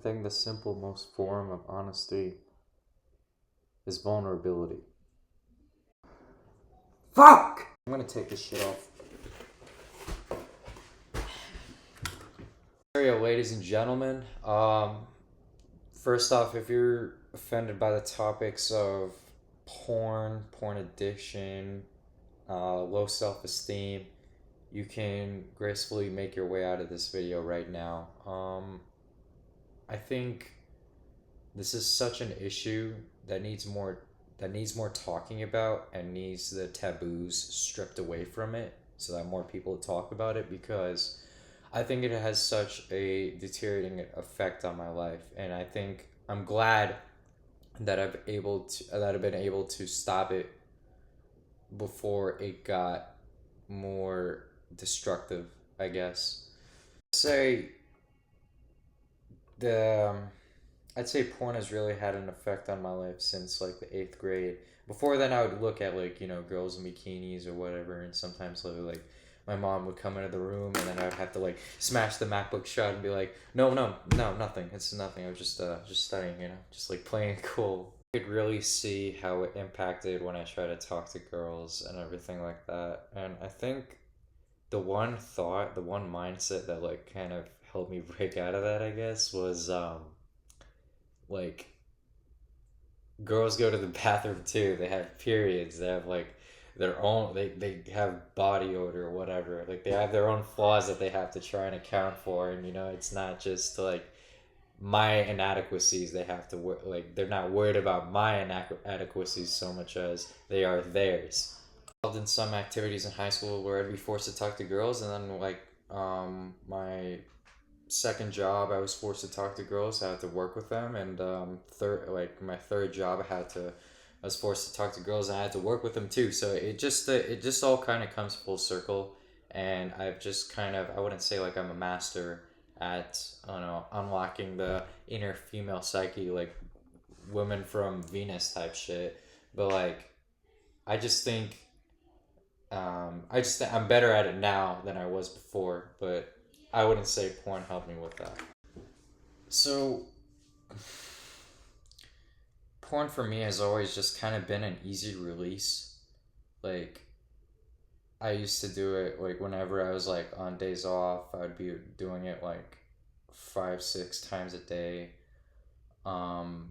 think the simple most form of honesty is vulnerability. Fuck! I'm gonna take this shit off. Ladies and gentlemen, first off, if you're offended by the topics of porn addiction, low self esteem, you can gracefully make your way out of this video right now. I think this is such an issue that needs more talking about and needs the taboos stripped away from it so that more people talk about it, because I think it has such a deteriorating effect on my life, and I think I'm glad that I've been able to stop it before it got more destructive, I guess. Say the I'd say porn has really had an effect on my life since like the eighth grade. Before then, I would look at like girls in bikinis or whatever, and sometimes like my mom would come into the room, and then I'd have to like smash the MacBook shut and be like, no, no, no, nothing. It's nothing. I was just studying, just like playing it cool. I could really see how it impacted when I try to talk to girls and everything like that. And I think the one mindset that like kind of helped me break out of that, I guess, was like girls go to the bathroom too. They have periods. They have like their own. They have body odor or whatever. Like they have their own flaws that they have to try and account for. And it's not just like my inadequacies. They have to like they're not worried about my inadequacies so much as they are theirs. Involved in some activities in high school where I'd be forced to talk to girls, and then like my second job I was forced to talk to girls. I had to work with them, and my third job I was forced to talk to girls, and I had to work with them too. So it just all kind of comes full circle, and I've just kind of, I wouldn't say like I'm a master at, I don't know, unlocking the inner female psyche, like women from Venus type shit, but like I just think I'm better at it now than I was before, but I wouldn't say porn helped me with that. So, porn for me has always just kind of been an easy release. Like, I used to do it like whenever I was like on days off, I'd be doing it like 5, 6 times a day. Um,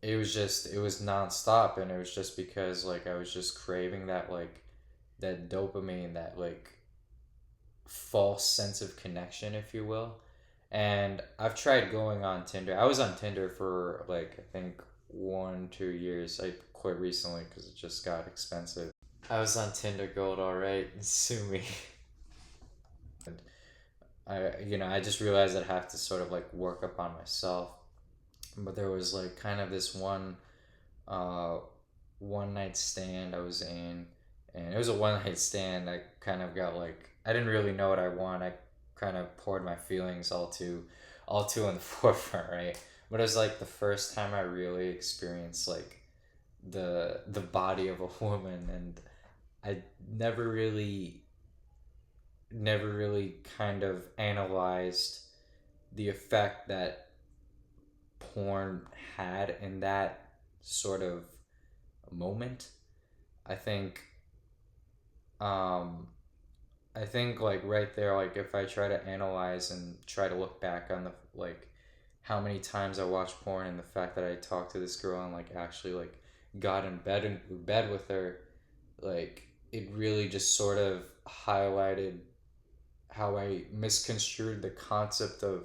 it was nonstop, and it was just because like I was just craving that dopamine, that like false sense of connection, if you will. And I've tried going on Tinder. I was on Tinder for like I think 1, 2 years. I quit recently because it just got expensive. I was on Tinder Gold, all right. Sue me. And I just realized I'd have to sort of like work up on myself. But there was like kind of this uh, one night stand I was in, and it was a one night stand. I kind of got like I didn't really know what I want. I kind of poured my feelings all too in the forefront, right? But it was like the first time I really experienced like the body of a woman, and I never really never really kind of analyzed the effect that porn had in that sort of moment. I think um I think like right there, like if I try to analyze and try to look back on the like how many times I watched porn and the fact that I talked to this girl and like actually like got in bed with her, like it really just sort of highlighted how I misconstrued the concept of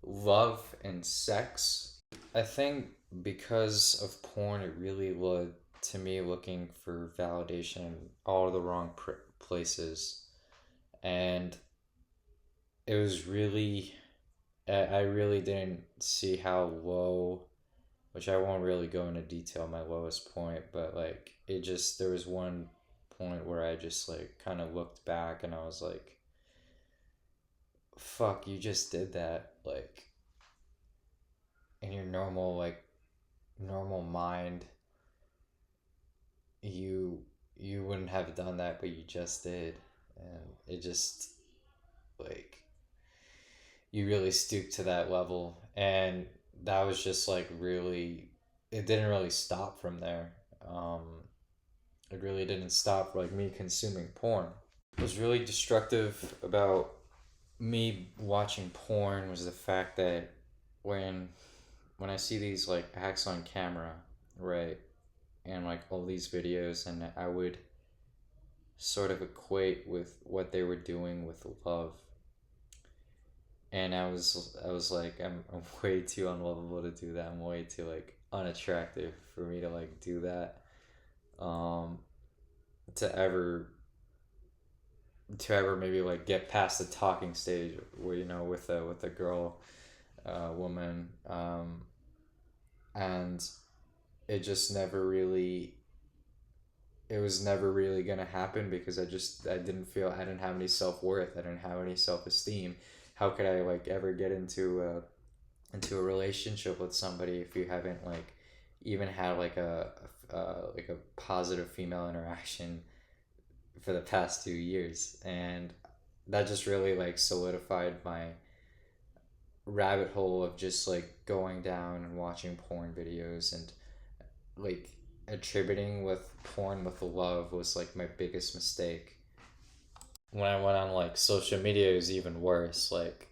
love and sex. I think because of porn, it really led to me looking for validation in all the wrong places. And it was really, I really didn't see how low, which I won't really go into detail, my lowest point, but like there was one point where I just like kind of looked back and I was like, fuck, you just did that. Like, in your normal mind, you you wouldn't have done that, but you just did. And it just like you really stoop to that level. And that was just like really, it didn't really stop from there. Um, it really didn't stop like me consuming porn. What was really destructive about me watching porn was the fact that when when I see these like acts on camera, right, and like all these videos, and I would sort of equate with what they were doing with love, and I was like, I'm way too unlovable to do that. I'm way too like unattractive for me to like do that. Um, to ever maybe like get past the talking stage where with a girl, woman, and it just never really it was never really gonna happen because I didn't feel, I didn't have any self worth. I didn't have any self esteem. How could I like ever get into a relationship with somebody if you haven't like even had like a positive female interaction for the past 2 years? And that just really like solidified my rabbit hole of just like going down and watching porn videos, and like attributing with porn with love was like my biggest mistake. When I went on like social media, it was even worse. Like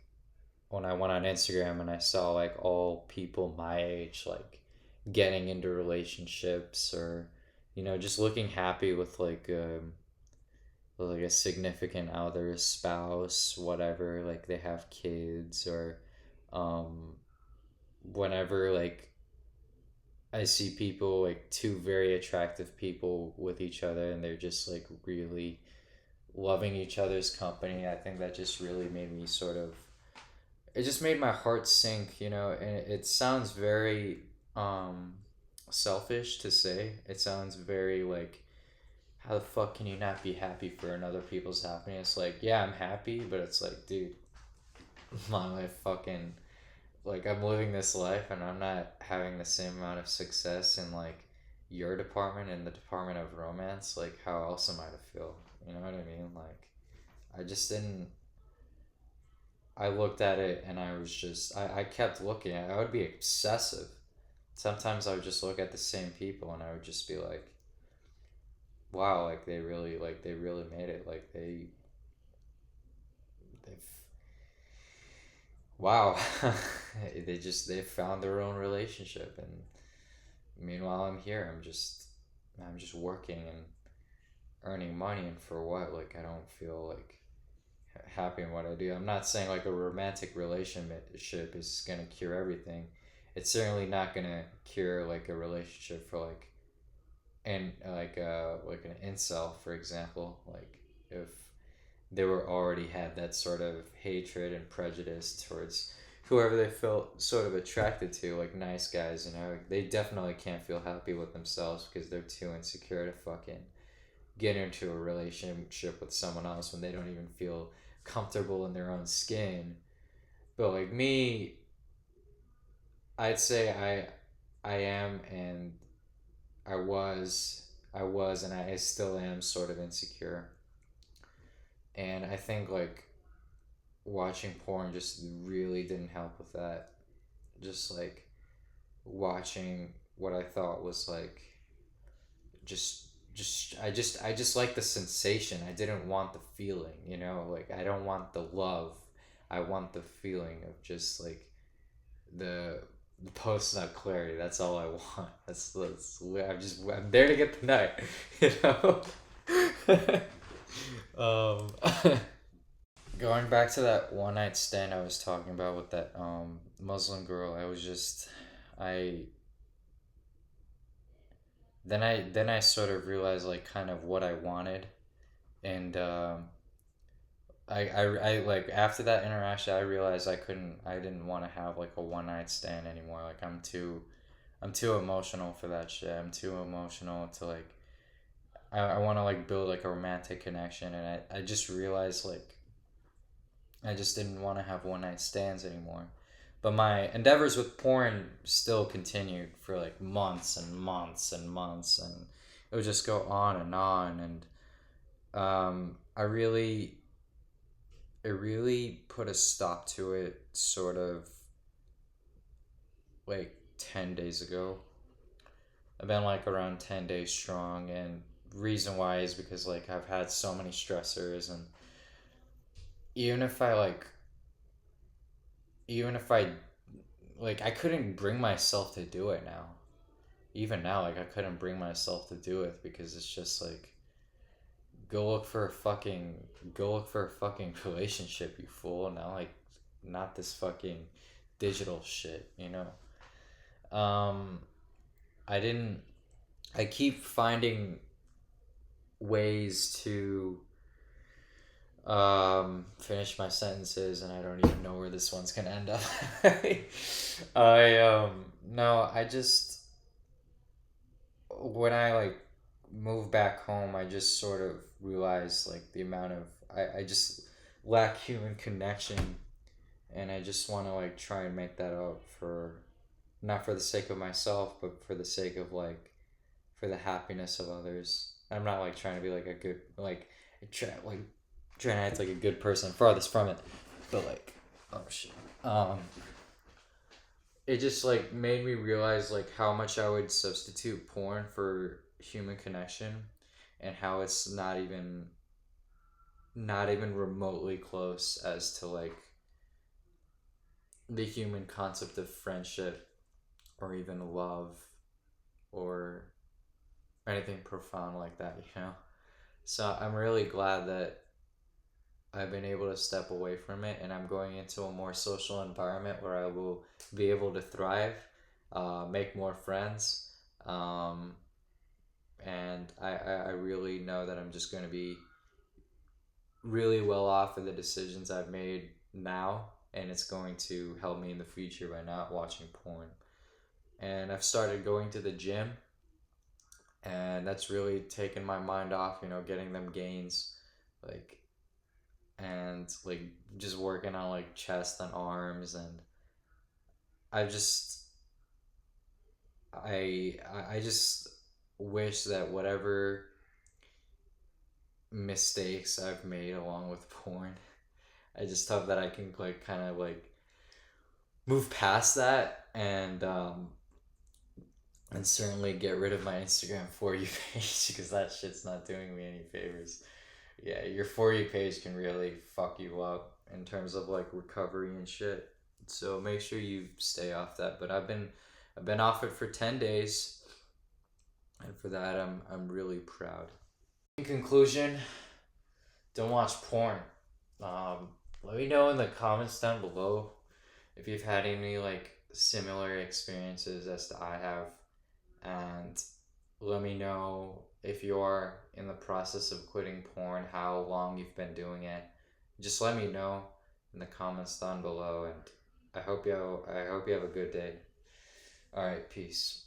when I went on Instagram and I saw like all people my age like getting into relationships, or just looking happy with like a significant other, spouse, whatever, like they have kids, or um whenever like I see people, like two very attractive people with each other, and they're just like really loving each other's company. I think that just really made me sort of, it just made my heart sink, and it sounds very um selfish to say. It sounds very like, how the fuck can you not be happy for another people's happiness? Like, yeah, I'm happy, but it's like, dude, my life fucking, like I'm living this life and I'm not having the same amount of success in like your department, in the department of romance. Like, how else am I to feel? You know what I mean? Like, I just didn't. I looked at it and I was just, I kept looking. I would be obsessive. Sometimes I would just look at the same people and I would just be like, wow, like they really made it. Like they've, wow, they found their own relationship. And meanwhile, I'm here. I'm just working and earning money, and for what? Like, I don't feel like happy in what I do. I'm not saying like a romantic relationship is gonna cure everything. It's certainly not gonna cure like a relationship for like, and like an incel, for example. Like, if they were already had that sort of hatred and prejudice towards whoever they felt sort of attracted to, like nice guys, they definitely can't feel happy with themselves because they're too insecure to fucking get into a relationship with someone else when they don't even feel comfortable in their own skin. But like me, I'd say I am, and I was and I still am sort of insecure. And I think like watching porn just really didn't help with that. Just like watching what I thought was like, just like the sensation. I didn't want the feeling, like I don't want the love. I want the feeling of just like the the post nut clarity. That's all I want. I'm there to get the night, you know. Going back to that one night stand I was talking about with that Muslim girl, I then I sort of realized like kind of what I wanted. And I like after that interaction I realized I didn't want to have like a one night stand anymore. Like, I'm too emotional for that shit. I'm too emotional to like, I want to like build like a romantic connection. And I just realized like I just didn't want to have one night stands anymore. But my endeavors with porn still continued for like months and months and months, and it would just go on and on. And I really, it really put a stop to it sort of like 10 days ago. I've been like around 10 days strong, and reason why is because like I've had so many stressors, and even if I like even if I like I couldn't bring myself to do it now. Even now, like I couldn't bring myself to do it because it's just like go look for a fucking go look for a fucking relationship, you fool. Now like not this fucking digital shit, you know. Um I didn't I keep finding ways to finish my sentences, and I don't even know where this one's gonna end up. I no, I just when I like moved back home, I just sort of realized like the amount of I just lack human connection, and I just want to like try and make that up for not for the sake of myself, but for the sake of like for the happiness of others. I'm not like trying to be like a good like trying to act like a good person, farthest from it, but like oh shit. Um, it just like made me realize like how much I would substitute porn for human connection, and how it's not even remotely close as to like the human concept of friendship or even love or anything profound like that, you know? So I'm really glad that I've been able to step away from it, and I'm going into a more social environment where I will be able to thrive, make more friends, um, and I really know that I'm just going to be really well off of the decisions I've made now, and it's going to help me in the future by not watching porn. And I've started going to the gym, and that's really taken my mind off, getting them gains, like, and like just working on like chest and arms, and I just I just wish that whatever mistakes I've made along with porn, I just hope that I can like kind of like move past that, and certainly get rid of my Instagram for you page because that shit's not doing me any favors. Yeah, your for you page can really fuck you up in terms of like recovery and shit. So make sure you stay off that. But I've been off it for 10 days, and for that I'm really proud. In conclusion, don't watch porn. Um, Let me know in the comments down below if you've had any like similar experiences as to I have, and let me know if you're in the process of quitting porn, how long you've been doing it. Just let me know in the comments down below, and I hope you have a good day. All right, peace.